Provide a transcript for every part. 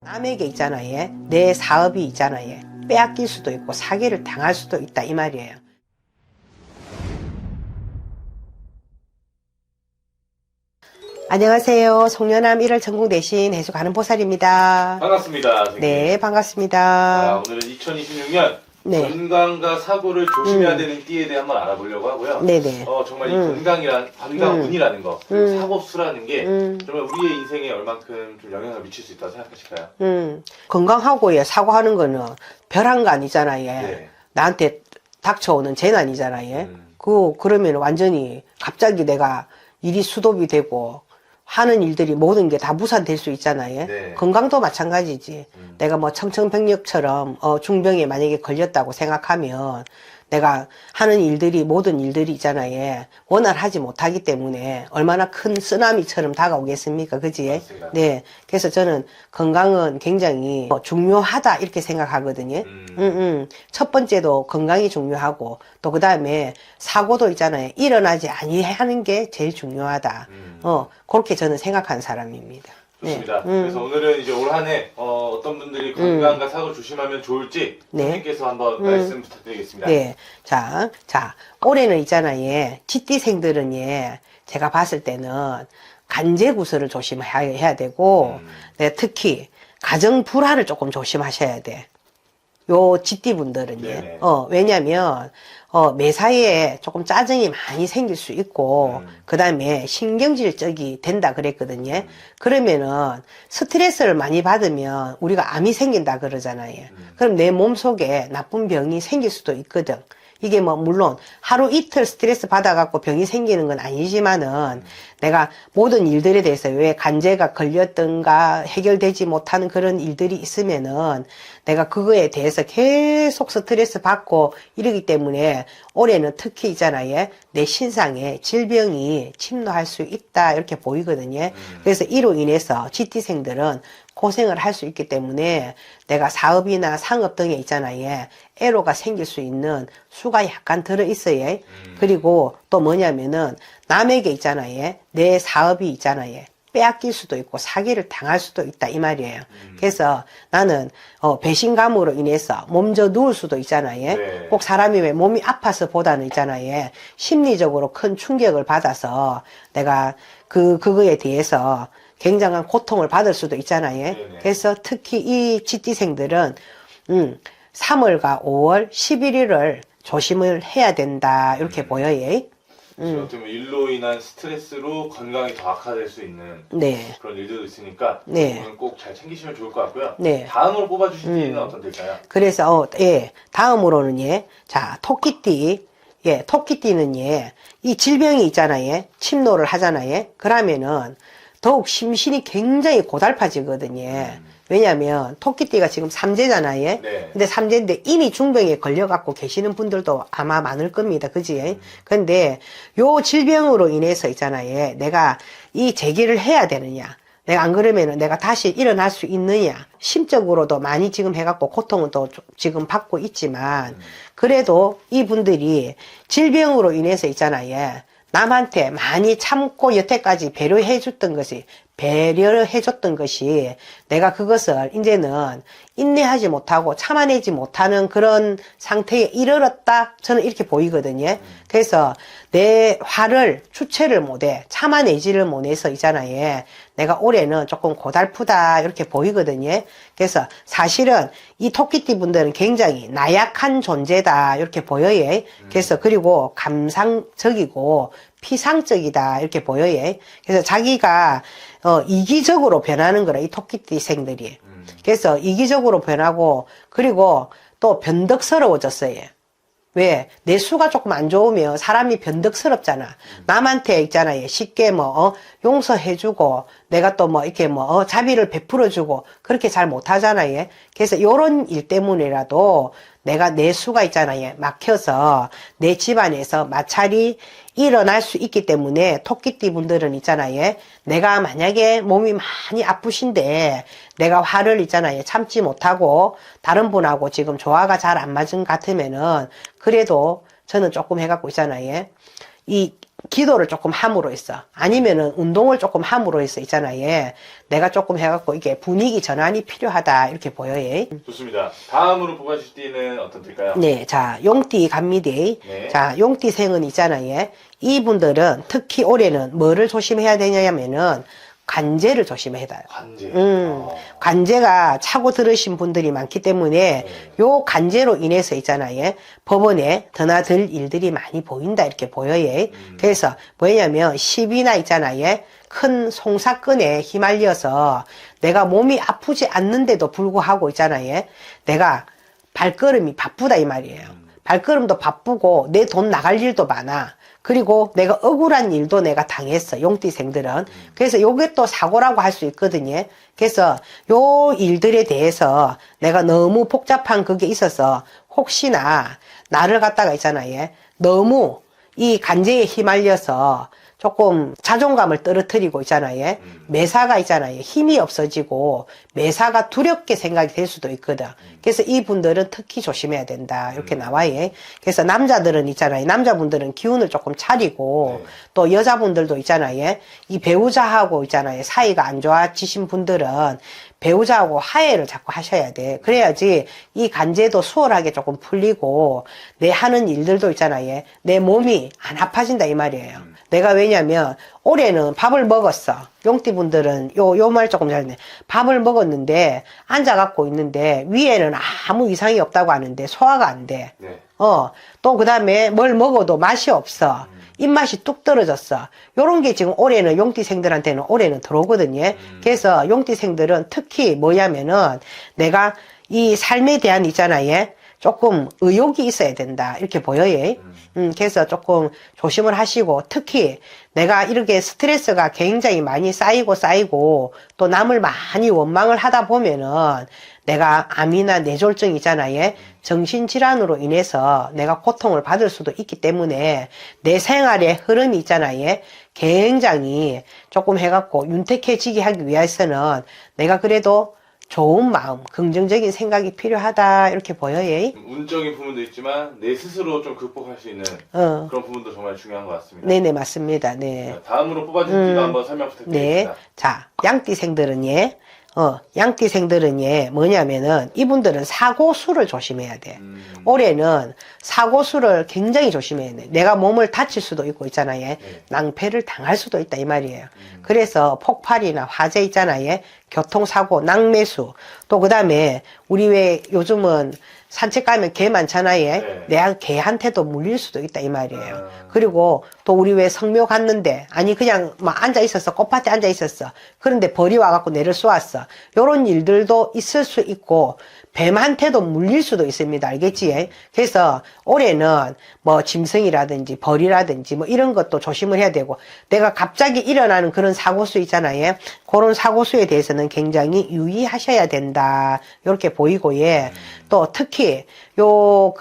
남에게 있잖아요. 내 사업이 있잖아요. 빼앗길 수도 있고 사기를 당할 수도 있다 이 말이에요. 안녕하세요. 송년암 1월 전국 대신 해수 가는 보살입니다. 반갑습니다, 선생님. 네, 반갑습니다. 오늘은 2026년 네. 건강과 사고를 조심해야 되는 띠에 대해 한번 알아보려고 하고요. 네네. 정말 이 건강운이라는 거, 그리고 사고수라는 게 정말 우리의 인생에 얼만큼 좀 영향을 미칠 수 있다고 생각하실까요? 건강하고 사고하는 거는 별한 거 아니잖아요. 네. 나한테 닥쳐오는 재난이잖아요. 그러면 완전히 갑자기 내가 일이 수도비 되고 하는 일들이 모든 게 다 무산될 수 있잖아요. 네. 건강도 마찬가지지. 내가 뭐 청천벽력처럼 중병에 만약에 걸렸다고 생각하면 내가 하는 일들이 모든 일들이 있잖아요. 원활하지 못하기 때문에 얼마나 큰 쓰나미처럼 다가오겠습니까? 그지? 맞습니다. 네. 그래서 저는 건강은 굉장히 중요하다 이렇게 생각하거든요. 첫 번째도 건강이 중요하고 또 그 다음에 사고도 있잖아요. 일어나지 아니하는 게 제일 중요하다. 그렇게 저는 생각하는 사람입니다. 좋습니다. 그래서 오늘은 이제 올 한 해 어떤 분들이 건강과 사고 조심하면 좋을지 네. 선생님께서 한번 말씀 부탁드리겠습니다. 네. 자, 올해는 있잖아요. 쥐띠생들은 제가 봤을 때는 간제구설을 조심해야 되고, 네, 특히 가정 불화를 조금 조심하셔야 돼. 요 쥐띠분들은요. 네네. 왜냐면 매사에 조금 짜증이 많이 생길 수 있고 그 다음에 신경질적이 된다 그랬거든요. 그러면은 스트레스를 많이 받으면 우리가 암이 생긴다 그러잖아요. 그럼 내 몸속에 나쁜 병이 생길 수도 있거든. 이게 뭐 물론 하루 이틀 스트레스 받아갖고 병이 생기는 건 아니지만은 내가 모든 일들에 대해서 왜 간제가 걸렸던가 해결되지 못하는 그런 일들이 있으면은 내가 그거에 대해서 계속 스트레스 받고 이러기 때문에 올해는 특히 있잖아요. 내 신상에 질병이 침노할 수 있다 이렇게 보이거든요. 그래서 이로 인해서 쥐띠생들은 고생을 할 수 있기 때문에 내가 사업이나 상업 등에 있잖아요. 애로가 생길 수 있는 수가 약간 들어있어요. 그리고 또 뭐냐면은 남에게 있잖아요. 내 사업이 있잖아요. 빼앗길 수도 있고 사기를 당할 수도 있다 이 말이에요. 그래서 나는 배신감으로 인해서 몸져 누울 수도 있잖아요. 네. 꼭 사람이 왜 몸이 아파서 보다는 있잖아요. 심리적으로 큰 충격을 받아서 내가 그거에 대해서 굉장한 고통을 받을 수도 있잖아요. 네네. 그래서 특히 이 쥐띠생들은 3월과 5월 11일을 조심을 해야 된다 이렇게 보여요. 어떻게 보면 일로 인한 스트레스로 건강이 더 악화될 수 있는 네. 그런 일들도 있으니까 네. 오늘 꼭 잘 챙기시면 좋을 것 같고요. 네. 다음으로 뽑아주실 띠는 어떤 될까요? 그래서 다음으로는 자 토끼띠. 토끼띠는 이 질병이 있잖아요. 침노를 하잖아요. 그러면은 더욱 심신이 굉장히 고달파지거든요. 왜냐면 토끼띠가 지금 삼재잖아요. 네. 근데 삼재인데 이미 중병에 걸려갖고 계시는 분들도 아마 많을 겁니다. 그지? 근데 요 질병으로 인해서 있잖아요. 내가 이 재기를 해야 되느냐. 내가 안 그러면은 내가 다시 일어날 수 있느냐. 심적으로도 많이 지금 해갖고 고통은 또 지금 받고 있지만 그래도 이분들이 질병으로 인해서 있잖아요. 남한테 많이 참고 여태까지 배려해줬던 것이 내가 그것을 이제는 인내하지 못하고 참아내지 못하는 그런 상태에 이르렀다 저는 이렇게 보이거든요. 그래서 내 화를 주체를 못해 참아내지를 못해서 있잖아요. 내가 올해는 조금 고달프다 이렇게 보이거든요. 그래서 사실은 이 토끼띠 분들은 굉장히 나약한 존재다 이렇게 보여요. 그래서 그리고 감상적이고 피상적이다 이렇게 보여요. 그래서 자기가 이기적으로 변하는 거라 이 토끼띠생들이. 그래서 이기적으로 변하고 그리고 또 변덕스러워졌어요. 왜? 내 수가 조금 안 좋으면 사람이 변덕스럽잖아. 남한테 있잖아요. 쉽게 용서해주고, 내가 또 이렇게 자비를 베풀어주고, 그렇게 잘 못하잖아요. 그래서 요런 일 때문이라도 내가 내 수가 있잖아요. 막혀서 내 집안에서 마찰이 일어날 수 있기 때문에 토끼띠 분들은 있잖아요. 내가 만약에 몸이 많이 아프신데 내가 화를 있잖아요. 참지 못하고 다른 분하고 지금 조화가 잘 안 맞은 것 같으면은 그래도 저는 조금 해갖고 있잖아요. 이 기도를 조금 함으로 했어. 아니면은 운동을 조금 함으로 해서 있잖아요. 예. 내가 조금 해갖고 이게 분위기 전환이 필요하다. 이렇게 보여요. 예. 좋습니다. 다음으로 뽑아주실 띠는 어떤 띠일까요? 네, 자, 용띠 갑니다. 네. 자, 용띠생은 있잖아요. 예. 이분들은 특히 올해는 뭐를 조심해야 되냐면은 관제를 조심해야 돼요. 관제. 관제가 차고 들으신 분들이 많기 때문에 요 관제로 인해서 있잖아요. 법원에 드나들 일들이 많이 보인다 이렇게 보여요. 그래서 뭐냐면 시비나 있잖아요. 큰 송사건에 휘말려서 내가 몸이 아프지 않는데도 불구하고 있잖아요. 내가 발걸음이 바쁘다 이 말이에요. 발걸음도 바쁘고 내 돈 나갈 일도 많아. 그리고 내가 억울한 일도 내가 당했어. 용띠생들은. 그래서 요게 또 사고라고 할 수 있거든요. 그래서 요 일들에 대해서 내가 너무 복잡한 그게 있어서 혹시나 나를 갖다가 있잖아요. 너무 이 관제에 휘말려서 조금 자존감을 떨어뜨리고 있잖아요. 매사가 있잖아요. 힘이 없어지고 매사가 두렵게 생각이 될 수도 있거든. 그래서 이분들은 특히 조심해야 된다. 이렇게 나와요. 그래서 남자들은 있잖아요. 남자분들은 기운을 조금 차리고 또 여자분들도 있잖아요. 이 배우자하고 있잖아요. 사이가 안 좋아지신 분들은 배우자하고 화해를 자꾸 하셔야 돼. 그래야지 이 관제도 수월하게 조금 풀리고 내 하는 일들도 있잖아요. 내 몸이 안 아파진다 이 말이에요. 내가 왜냐면 올해는 밥을 먹었어. 용띠분들은 요 말 조금 잘했네. 밥을 먹었는데 앉아갖고 있는데 위에는 아무 이상이 없다고 하는데 소화가 안 돼. 네. 또 그 다음에 뭘 먹어도 맛이 없어. 입맛이 뚝 떨어졌어. 요런 게 지금 올해는 용띠생들한테는 올해는 들어오거든요. 그래서 용띠생들은 특히 뭐냐면은 내가 이 삶에 대한 있잖아요. 조금 의욕이 있어야 된다. 이렇게 보여요. 그래서 조금 조심을 하시고 특히 내가 이렇게 스트레스가 굉장히 많이 쌓이고 또 남을 많이 원망을 하다 보면은 내가 암이나 뇌졸중 있잖아요. 정신질환으로 인해서 내가 고통을 받을 수도 있기 때문에 내 생활의 흐름이 있잖아요. 굉장히 조금 해갖고 윤택해지게 하기 위해서는 내가 그래도 좋은 마음, 긍정적인 생각이 필요하다 이렇게 보여요. 운적인 부분도 있지만 내 스스로 좀 극복할 수 있는 그런 부분도 정말 중요한 것 같습니다. 네네 맞습니다. 네. 자, 다음으로 뽑아주신 띠도 한번 설명 네. 부탁드리겠습니다. 자, 양띠생들은 양띠생들은 뭐냐면은 이분들은 사고수를 조심해야 돼. 올해는 사고수를 굉장히 조심해야 돼. 내가 몸을 다칠 수도 있고 있잖아요. 낭패를 당할 수도 있다 이 말이에요. 그래서 폭발이나 화재 있잖아요. 교통사고, 낭매수 또 그 다음에 우리 왜 요즘은 산책 가면 개 많잖아요. 내가 개한테도 물릴 수도 있다 이 말이에요. 그리고 또 우리 왜 성묘 갔는데 아니 그냥 막 앉아 있었어. 꽃밭에 앉아 있었어. 그런데 벌이 와갖고 내를 쏘았어. 요런 일들도 있을 수 있고 뱀한테도 물릴 수도 있습니다. 알겠지? 그래서 올해는 뭐 짐승이라든지 벌이라든지 뭐 이런 것도 조심을 해야 되고 내가 갑자기 일어나는 그런 사고수 있잖아요. 그런 사고수에 대해서는 굉장히 유의하셔야 된다. 이렇게 보이고 또 특히 요런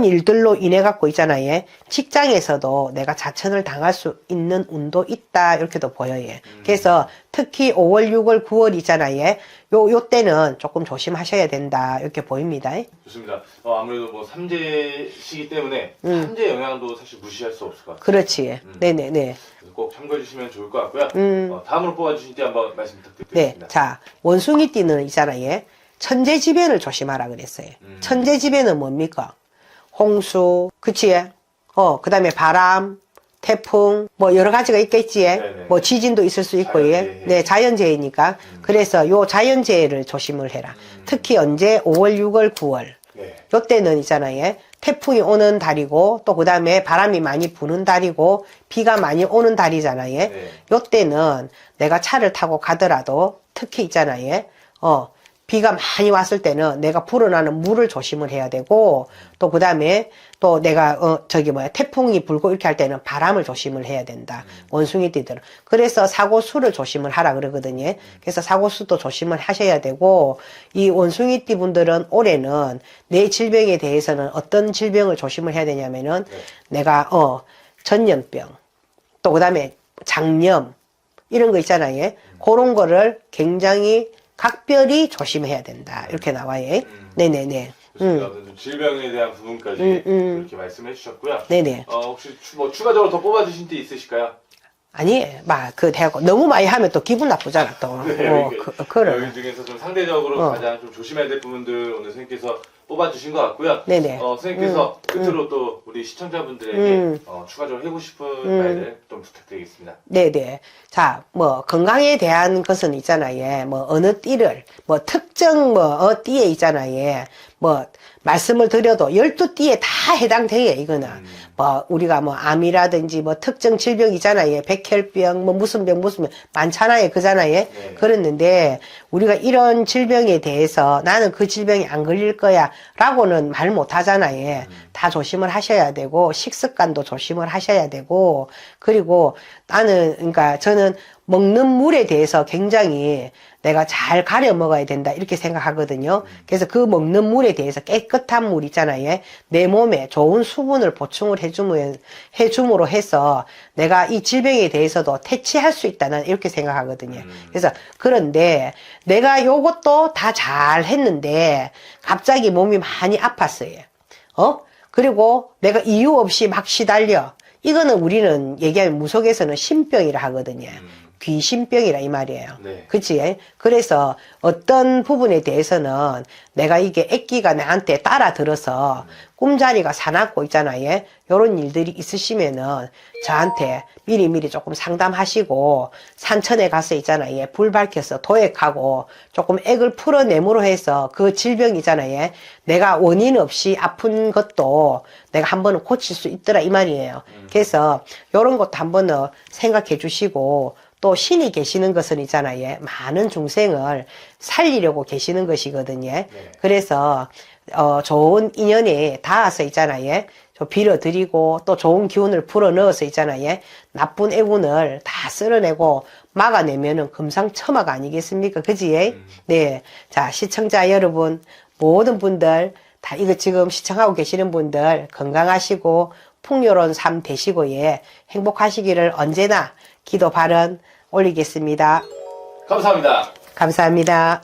일들로 인해 갖고 있잖아요. 직장에서도 내가 자천을 당할 수 있는 운도 있다. 이렇게도 보여요. 그래서 특히 5월, 6월, 9월 있잖아요. 요 때는 조금 조심하셔야 된다. 이렇게 보입니다. 좋습니다. 아무래도 뭐 삼재시기 때문에 삼재 영향도 사실 무시할 수 없을 것 같아요. 그렇지. 네네네. 그래서 꼭 참고해 주시면 좋을 것 같고요. 다음으로 뽑아주신 띠 한번 말씀 네. 부탁드리겠습니다. 자, 원숭이띠는 있잖아요. 천재지변을 조심하라 그랬어요. 천재지변은 뭡니까? 홍수, 그치? 그 다음에 바람, 태풍, 뭐 여러 가지가 있겠지. 네네. 뭐 지진도 있을 수 있고, 자연재해. 네, 자연재해니까. 그래서 요 자연재해를 조심을 해라. 특히 언제? 5월, 6월, 9월. 네. 요 때는 있잖아요. 태풍이 오는 달이고, 또 그 다음에 바람이 많이 부는 달이고, 비가 많이 오는 달이잖아요. 네. 요 때는 내가 차를 타고 가더라도 특히 있잖아요. 비가 많이 왔을 때는 내가 불어나는 물을 조심을 해야 되고 또 그 다음에 또 내가 태풍이 불고 이렇게 할 때는 바람을 조심을 해야 된다. 원숭이띠들은. 그래서 사고수를 조심을 하라 그러거든요. 그래서 사고수도 조심을 하셔야 되고 이 원숭이띠 분들은 올해는 내 질병에 대해서는 어떤 질병을 조심을 해야 되냐면은 내가 전염병 또 그 다음에 장염 이런 거 있잖아요. 그런 거를 굉장히 각별히 조심해야 된다. 이렇게 나와요. 네네네. 좋습니다. 아무튼 좀 질병에 대한 부분까지 이렇게 말씀해 주셨고요. 네네. 혹시 뭐 추가적으로 더 뽑아주신 게 있으실까요? 아니, 막, 대고 너무 많이 하면 또 기분 나쁘잖아, 또. 네, 그래. 여기 중에서 좀 상대적으로 가장 좀 조심해야 될 부분들 오늘 선생님께서 뽑아주신 것 같고요. 네네. 선생님께서 끝으로 또 우리 시청자분들에게 추가적으로 해고 싶은 말들 좀 부탁드리겠습니다. 네네. 자, 뭐, 건강에 대한 것은 있잖아요. 예. 뭐, 어느 띠를, 뭐, 특정 띠에 있잖아요. 예. 뭐, 말씀을 드려도 12띠에 다 해당돼요, 이거는. 뭐, 우리가 뭐, 암이라든지 뭐, 특정 질병 있잖아요. 예. 백혈병, 뭐, 무슨 병, 많잖아요. 그잖아요. 예. 네. 그랬는데, 우리가 이런 질병에 대해서 나는 그 질병이 안 걸릴 거야, 라고는 말 못 하잖아요. 예. 다 조심을 하셔야 되고, 식습관도 조심을 하셔야 되고, 그리고 나는, 그러니까 저는 먹는 물에 대해서 굉장히 내가 잘 가려 먹어야 된다 이렇게 생각하거든요. 그래서 그 먹는 물에 대해서 깨끗한 물 있잖아요. 내 몸에 좋은 수분을 보충을 해줌으로 해서 내가 이 질병에 대해서도 퇴치할 수 있다는 이렇게 생각하거든요. 그래서 그런데 내가 요것도 다 잘 했는데 갑자기 몸이 많이 아팠어요. 그리고 내가 이유 없이 막 시달려. 이거는 우리는 얘기하면 무속에서는 신병이라 하거든요. 귀신병이라 이 말이에요. 네. 그치? 그래서 어떤 부분에 대해서는 내가 이게 액기가 나한테 따라 들어서 꿈자리가 사납고 있잖아요. 요런 일들이 있으시면은 저한테 미리미리 조금 상담하시고 산천에 가서 있잖아요. 불 밝혀서 도액하고 조금 액을 풀어내므로 해서 그 질병 있잖아요. 내가 원인 없이 아픈 것도 내가 한번은 고칠 수 있더라 이 말이에요. 그래서 요런 것도 한번은 생각해 주시고 또 신이 계시는 것은 있잖아요. 많은 중생을 살리려고 계시는 것이거든요. 네. 그래서 좋은 인연에 닿아서 있잖아요. 빌어드리고 또 좋은 기운을 불어넣어서 있잖아요. 나쁜 애군을 다 쓸어내고 막아내면은 금상첨화가 아니겠습니까? 그지? 네. 자, 시청자 여러분, 모든 분들 다 이거 지금 시청하고 계시는 분들 건강하시고 풍요로운 삶 되시고 예, 행복하시기를 언제나 기도 발언 올리겠습니다. 감사합니다. 감사합니다.